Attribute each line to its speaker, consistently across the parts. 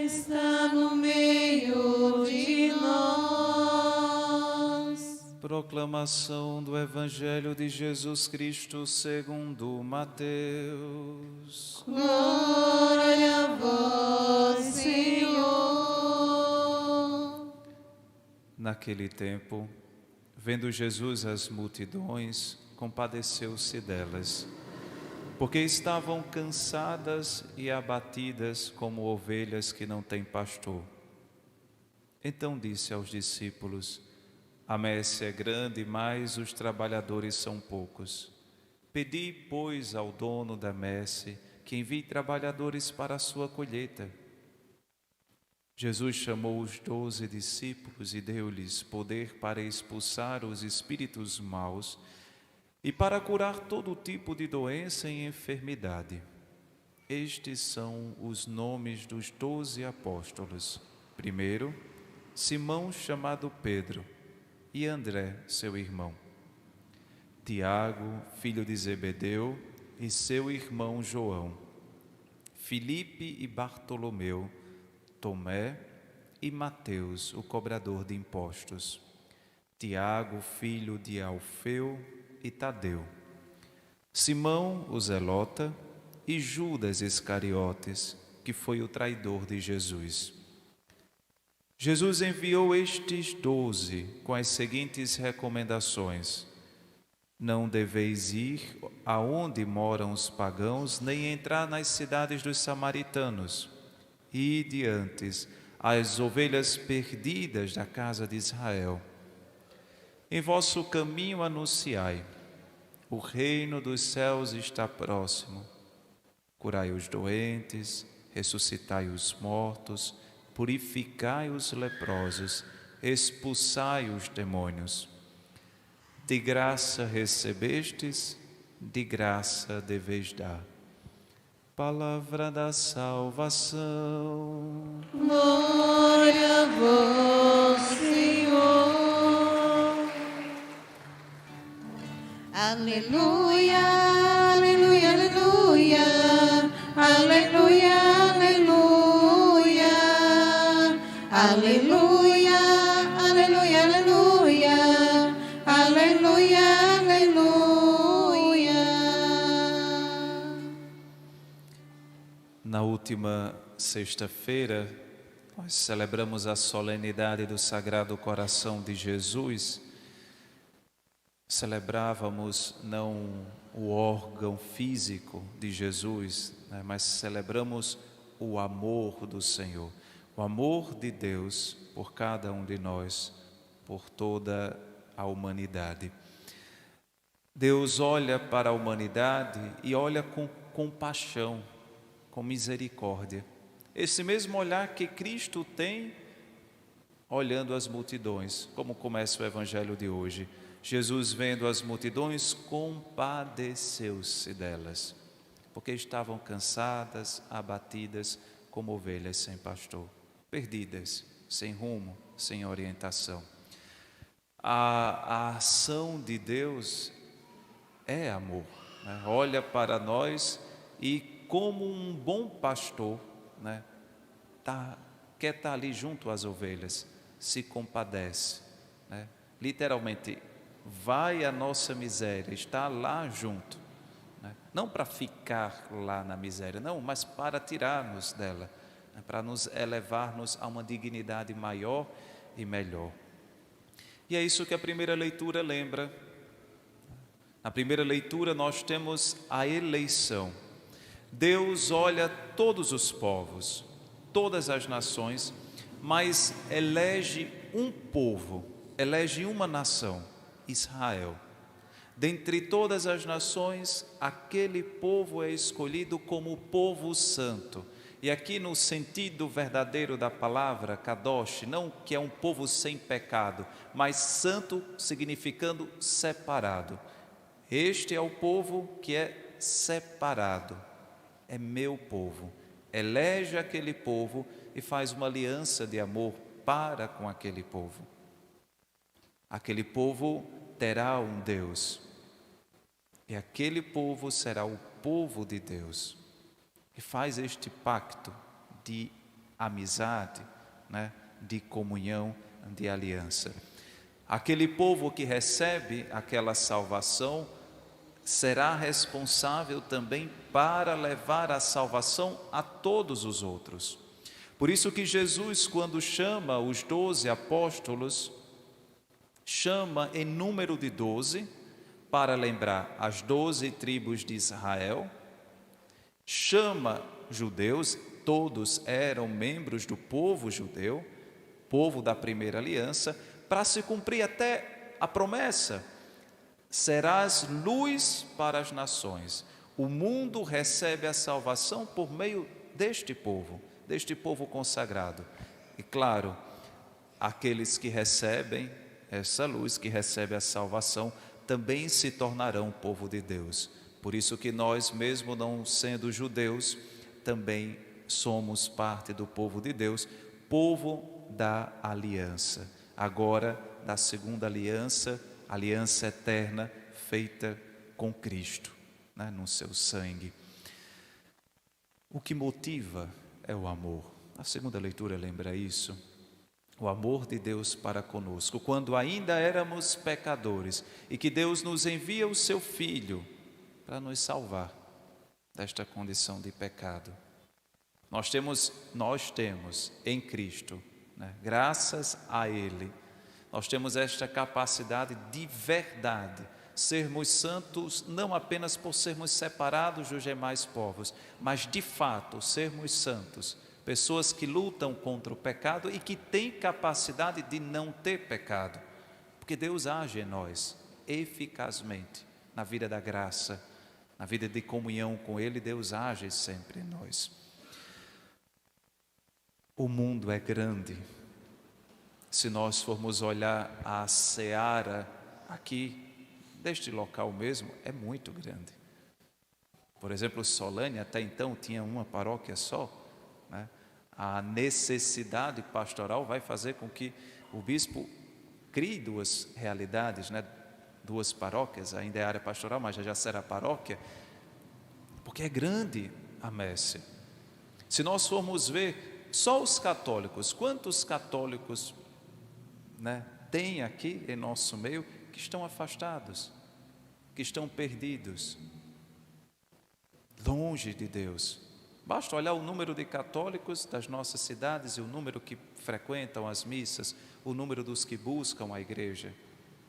Speaker 1: está no meio de nós.
Speaker 2: Proclamação do Evangelho de Jesus Cristo segundo Mateus.
Speaker 1: Glória a vós, Senhor.
Speaker 2: Naquele tempo, vendo Jesus as multidões, compadeceu-se delas, porque estavam cansadas e abatidas como ovelhas que não têm pastor. Então disse aos discípulos: a messe é grande, mas os trabalhadores são poucos. Pedi, pois, ao dono da messe que envie trabalhadores para a sua colheita. Jesus chamou os 12 discípulos e deu-lhes poder para expulsar os espíritos maus e para curar todo tipo de doença e enfermidade. Estes são os nomes dos 12 apóstolos. Primeiro, Simão, chamado Pedro, e André, seu irmão. Tiago, filho de Zebedeu, e seu irmão João. Filipe e Bartolomeu, Tomé e Mateus, o cobrador de impostos. Tiago, filho de Alfeu, e Tadeu. Simão, o zelota, e Judas Iscariotes, que foi o traidor de Jesus. Jesus enviou estes 12 com as seguintes recomendações: não deveis ir aonde moram os pagãos, nem entrar nas cidades dos samaritanos. Ide antes às ovelhas perdidas da casa de Israel. Em vosso caminho anunciai: o reino dos céus está próximo. Curai os doentes, ressuscitai os mortos, purificai os leprosos, expulsai os demônios. De graça recebestes, de graça deveis dar. Palavra da salvação.
Speaker 1: Glória a vós, Senhor. Aleluia, aleluia, aleluia. Aleluia, aleluia. Aleluia, aleluia, aleluia. Aleluia, aleluia.
Speaker 2: Na última sexta-feira, nós celebramos a solenidade do Sagrado Coração de Jesus. Celebrávamos não o órgão físico de Jesus, né, mas celebramos o amor do Senhor, o amor de Deus por cada um de nós, por toda a humanidade. Deus olha para a humanidade e olha com compaixão, com misericórdia. Esse mesmo olhar que Cristo tem olhando as multidões, como começa o Evangelho de hoje. Jesus, vendo as multidões, compadeceu-se delas, porque estavam cansadas, abatidas, como ovelhas sem pastor, perdidas, sem rumo, sem orientação. A ação de Deus é amor, né? Olha para nós e, como um bom pastor, né, quer estar ali junto às ovelhas, se compadece, né? Literalmente, vai a nossa miséria, está lá junto, né? Não para ficar lá na miséria, não, mas para tirar-nos dela, né? Para nos elevar-nos a uma dignidade maior e melhor. E é isso que a primeira leitura lembra. Na primeira leitura nós temos a eleição. Deus olha todos os povos, todas as nações, mas elege um povo, elege uma nação, Israel. Dentre todas as nações, aquele povo é escolhido como povo santo. E aqui no sentido verdadeiro da palavra, kadosh, não que é um povo sem pecado, mas santo significando separado. Este é o povo que é separado, é meu povo. Elege aquele povo e faz uma aliança de amor para com aquele povo. Aquele povo terá um Deus, e aquele povo será o povo de Deus. E faz este pacto de amizade, né, de comunhão, de aliança. Aquele povo que recebe aquela salvação será responsável também para levar a salvação a todos os outros. Por isso que Jesus, quando chama os 12 apóstolos, chama em número de 12, para lembrar as 12 tribos de Israel, chama judeus, todos eram membros do povo judeu, povo da primeira aliança, para se cumprir até a promessa: serás luz para as nações. O mundo recebe a salvação por meio deste povo consagrado. E claro, aqueles que recebem essa luz, que recebem a salvação, também se tornarão povo de Deus. Por isso que nós, mesmo não sendo judeus, também somos parte do povo de Deus, povo da aliança. Agora, da segunda aliança, aliança eterna feita com Cristo, né, no seu sangue. O que motiva é o amor. A segunda leitura lembra isso. O amor de Deus para conosco, quando ainda éramos pecadores, e que Deus nos envia o seu Filho para nos salvar desta condição de pecado. Nós temos em Cristo, né, graças a Ele, nós temos esta capacidade de verdade, sermos santos não apenas por sermos separados dos demais povos, mas de fato sermos santos, pessoas que lutam contra o pecado e que têm capacidade de não ter pecado, porque Deus age em nós eficazmente na vida da graça, na vida de comunhão com Ele. Deus age sempre em nós. O mundo é grande. Se nós formos olhar a seara aqui, deste local mesmo, é muito grande. Por exemplo, Solânia até então tinha uma paróquia só, né? A necessidade pastoral vai fazer com que o bispo crie duas realidades, né? Duas paróquias, ainda é área pastoral, mas já será paróquia, porque é grande a messe. Se nós formos ver só os católicos, quantos católicos, né, tem aqui em nosso meio que estão afastados, que estão perdidos, longe de Deus. Basta olhar o número de católicos das nossas cidades e o número que frequentam as missas, o número dos que buscam a igreja.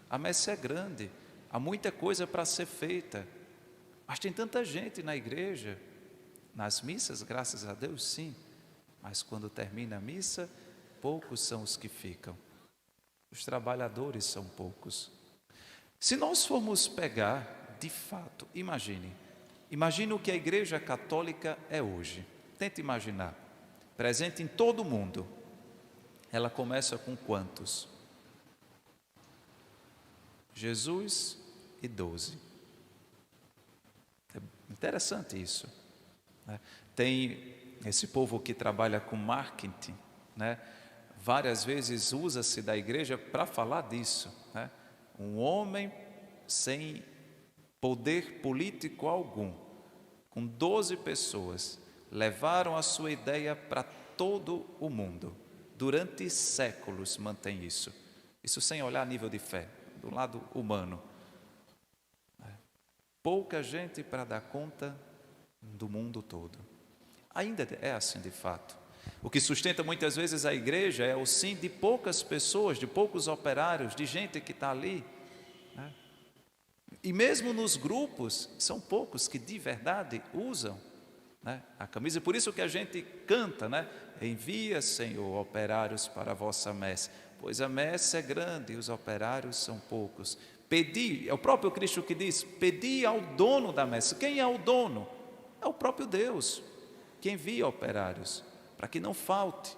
Speaker 2: A messe é grande, há muita coisa para ser feita, mas tem tanta gente na igreja, nas missas, graças a Deus, sim, mas quando termina a missa, poucos são os que ficam. Os trabalhadores são poucos. Se nós formos pegar, de fato, imagine o que a Igreja Católica é hoje. Tente imaginar, presente em todo o mundo. Ela começa com quantos? Jesus e 12. É interessante isso, né? Tem esse povo que trabalha com marketing, né? Várias vezes usa-se da igreja para falar disso, né? Um homem sem poder político algum, com 12 pessoas, levaram a sua ideia para todo o mundo. Durante séculos mantém isso. Isso sem olhar a nível de fé, do lado humano. Pouca gente para dar conta do mundo todo. Ainda é assim de fato. O que sustenta muitas vezes a igreja é o sim de poucas pessoas, de poucos operários, de gente que está ali, né? E mesmo nos grupos, são poucos que de verdade usam, né, a camisa. Por isso que a gente canta, né? Envia, Senhor, operários para a vossa messe, pois a messe é grande e os operários são poucos. Pedi, é o próprio Cristo que diz, pedi ao dono da messe. Quem é o dono? É o próprio Deus, que envia operários, para que não falte.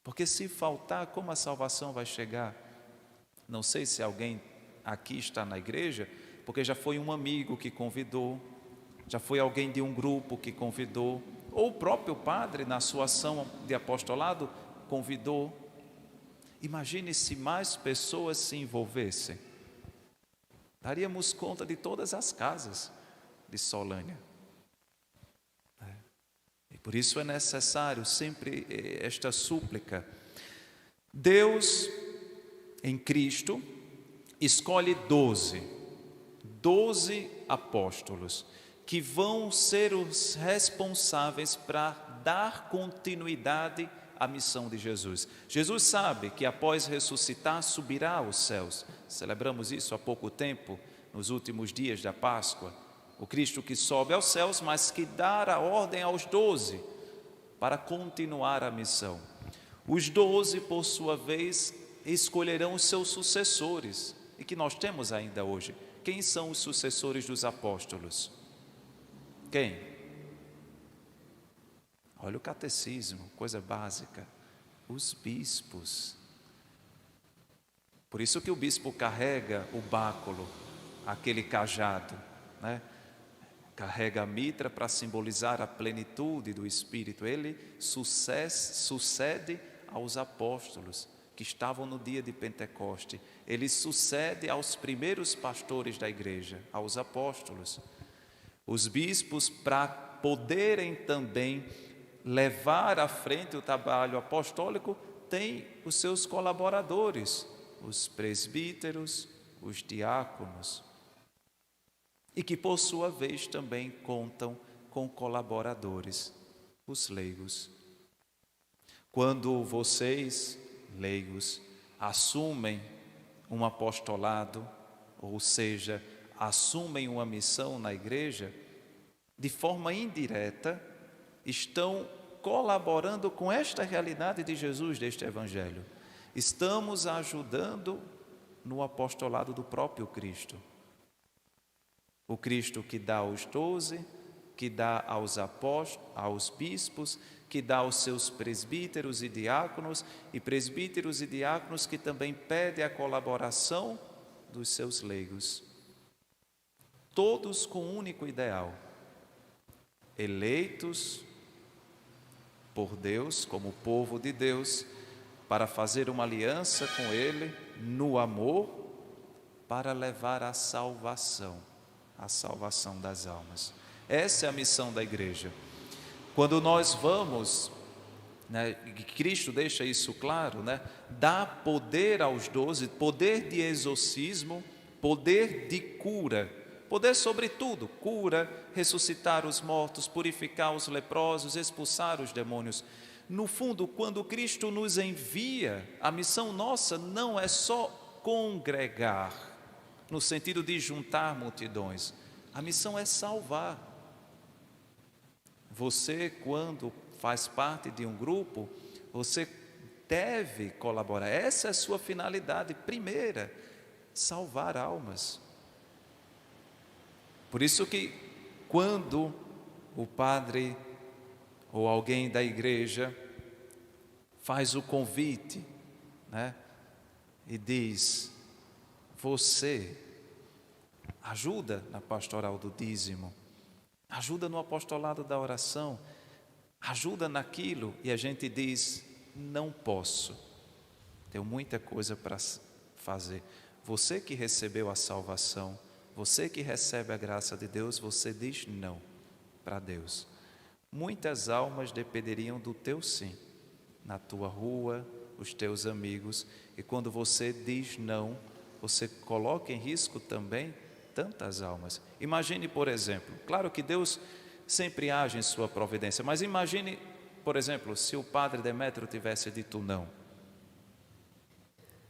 Speaker 2: Porque se faltar, como a salvação vai chegar? Não sei se alguém aqui está na igreja, porque já foi um amigo que convidou, já foi alguém de um grupo que convidou, ou o próprio padre, na sua ação de apostolado, convidou. Imagine se mais pessoas se envolvessem. Daríamos conta de todas as casas de Solânia. Por isso é necessário sempre esta súplica. Deus, em Cristo, escolhe 12 apóstolos, que vão ser os responsáveis para dar continuidade à missão de Jesus. Jesus sabe que após ressuscitar, subirá aos céus. Celebramos isso há pouco tempo, nos últimos dias da Páscoa. O Cristo que sobe aos céus, mas que dá a ordem aos 12 para continuar a missão. Os 12, por sua vez, escolherão os seus sucessores, e que nós temos ainda hoje. Quem são os sucessores dos apóstolos? Quem? Olha o catecismo, coisa básica. Os bispos. Por isso que o bispo carrega o báculo, aquele cajado, né? Carrega a mitra para simbolizar a plenitude do Espírito. Ele sucede aos apóstolos que estavam no dia de Pentecoste. Ele sucede aos primeiros pastores da igreja, aos apóstolos. Os bispos, para poderem também levar à frente o trabalho apostólico, têm os seus colaboradores, os presbíteros, os diáconos, e que por sua vez também contam com colaboradores, os leigos. Quando vocês, leigos, assumem um apostolado, ou seja, assumem uma missão na igreja, de forma indireta, estão colaborando com esta realidade de Jesus, deste Evangelho. Estamos ajudando no apostolado do próprio Cristo. O Cristo que dá aos 12, que dá aos apóstolos, aos bispos, que dá aos seus presbíteros e diáconos que também pedem a colaboração dos seus leigos. Todos com um único ideal: eleitos por Deus, como povo de Deus, para fazer uma aliança com Ele no amor, para levar a salvação das almas. Essa é a missão da igreja. Quando nós vamos, Cristo deixa isso claro, dá poder aos 12, poder de exorcismo, poder de cura, poder sobre tudo, cura, ressuscitar os mortos, purificar os leprosos, expulsar os demônios. No fundo, quando Cristo nos envia, a missão nossa não é só congregar, no sentido de juntar multidões. A missão é salvar. Você, quando faz parte de um grupo, você deve colaborar. Essa é a sua finalidade primeira: salvar almas. Por isso que quando o padre ou alguém da igreja faz o convite, e diz: você ajuda na pastoral do dízimo, ajuda no apostolado da oração, ajuda naquilo, e a gente diz: não posso, tenho muita coisa para fazer. Você que recebeu a salvação, você que recebe a graça de Deus, você diz não para Deus. Muitas almas dependeriam do teu sim, na tua rua, os teus amigos, e quando você diz não, você coloca em risco também tantas almas. Imagine, por exemplo, claro que Deus sempre age em sua providência, mas imagine, por exemplo, se o padre Demétrio tivesse dito não,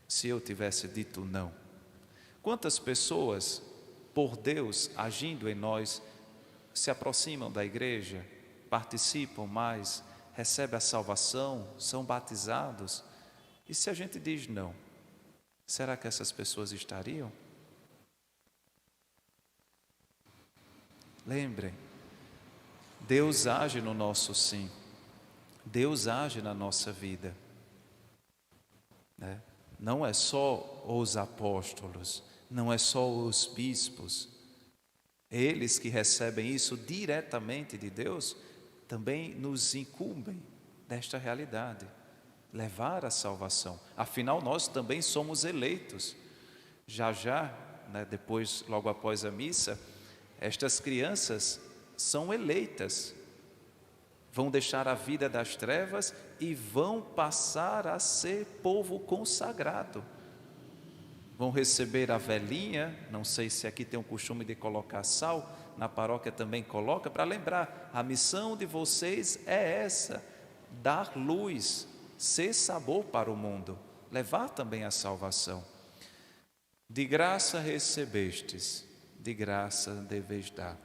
Speaker 2: se eu tivesse dito não, quantas pessoas, por Deus agindo em nós, se aproximam da igreja, participam mais, recebem a salvação, são batizados? E se a gente diz não, será que essas pessoas estariam? Lembrem, Deus age no nosso sim, Deus age na nossa vida, Não é só os apóstolos, não é só os bispos, eles que recebem isso diretamente de Deus, também nos incumbem desta realidade, levar a salvação. Afinal, nós também somos eleitos. Já, depois, logo após a missa, estas crianças são eleitas. vão deixar a vida das trevas e vão passar a ser povo consagrado. Vão receber a velhinha, não sei se aqui tem o costume de colocar sal, na paróquia também coloca, para lembrar, a missão de vocês é essa, dar luz, ser sabor para o mundo, levar também a salvação. De graça recebestes, de graça deveis dar.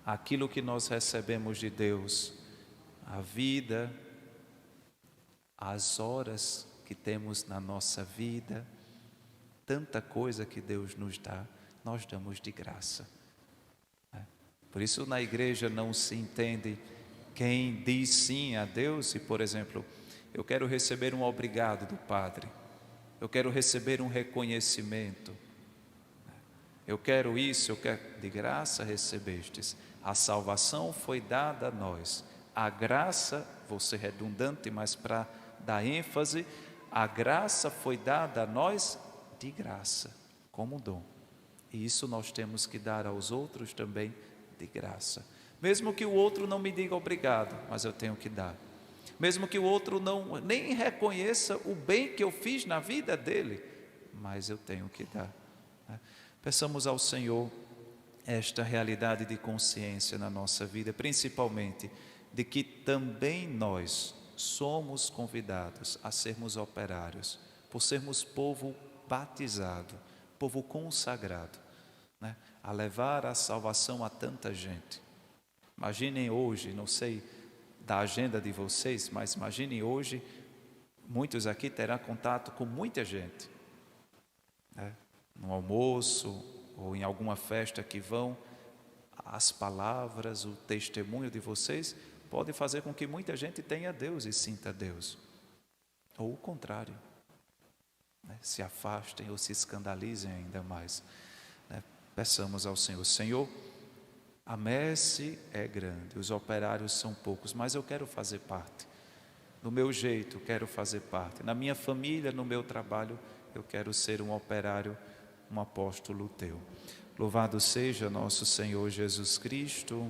Speaker 2: Aquilo que nós recebemos de Deus, a vida, as horas que temos na nossa vida, tanta coisa que Deus nos dá, nós damos de graça. Por isso na igreja não se entende quem diz sim a Deus e, por exemplo, eu quero receber um obrigado do Padre, eu quero receber um reconhecimento, eu quero isso, eu quero, de graça recebestes. A salvação foi dada a nós, a graça, vou ser redundante, mas para dar ênfase, a graça foi dada a nós de graça, como dom. E isso nós temos que dar aos outros também de graça. Mesmo que o outro não me diga obrigado, mas eu tenho que dar. Mesmo que o outro nem reconheça o bem que eu fiz na vida dele, mas eu tenho que dar. Peçamos ao Senhor esta realidade de consciência na nossa vida, principalmente de que também nós somos convidados a sermos operários, por sermos povo batizado, povo consagrado, a levar a salvação a tanta gente. Imaginem hoje, não sei da agenda de vocês, mas imaginem hoje, muitos aqui terão contato com muita gente, no almoço ou em alguma festa que vão, as palavras, o testemunho de vocês pode fazer com que muita gente tenha Deus e sinta Deus, ou o contrário, se afastem ou se escandalizem ainda mais. Peçamos ao Senhor: Senhor, a messe é grande, os operários são poucos, mas eu quero fazer parte, do meu jeito quero fazer parte, na minha família, no meu trabalho, eu quero ser um operário, um apóstolo teu. Louvado seja nosso Senhor Jesus Cristo.